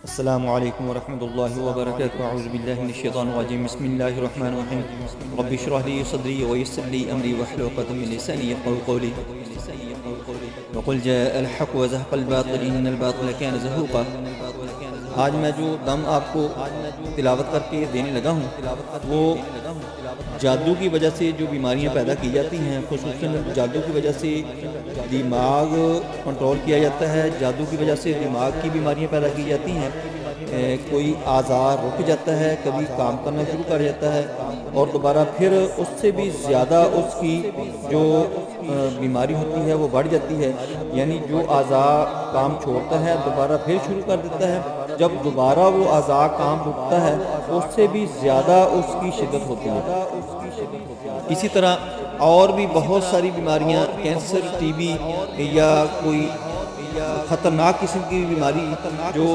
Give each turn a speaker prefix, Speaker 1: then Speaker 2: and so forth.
Speaker 1: السلام علیکم ورحمۃ اللہ وبرکاتہ اعوذ باللہ من الشیطان الرجیم بسم اللہ الرحمن الرحیم رب اشرح لي صدری ویسر لي امری واحلل عقدۃ من لسانی یفقهوا قولی وقل جاء الحق وزهق الباطل ان الباطل كان زهوقا۔ آج میں جو دم آپ کو تلاوت کر کے دینے لگا ہوں وہ جادو کی وجہ سے جو بیماریاں پیدا کی جاتی ہیں، خصوصاً جادو کی وجہ سے دماغ کنٹرول کیا جاتا ہے، جادو کی وجہ سے دماغ کی بیماریاں پیدا کی جاتی ہیں، کوئی آزار رک جاتا ہے، کبھی کام کرنا شروع کر جاتا ہے اور دوبارہ پھر اس سے بھی زیادہ اس کی جو بیماری ہوتی ہے وہ بڑھ جاتی ہے، یعنی جو اعضاء کام چھوڑتا ہے دوبارہ پھر شروع کر دیتا ہے، جب دوبارہ وہ اعضاء کام رکتا ہے اس سے بھی زیادہ اس کی شدت ہوتی ہے۔ اسی طرح اور بھی بہت ساری بیماریاں، کینسر، ٹی بی یا کوئی خطرناک قسم کی بیماری جو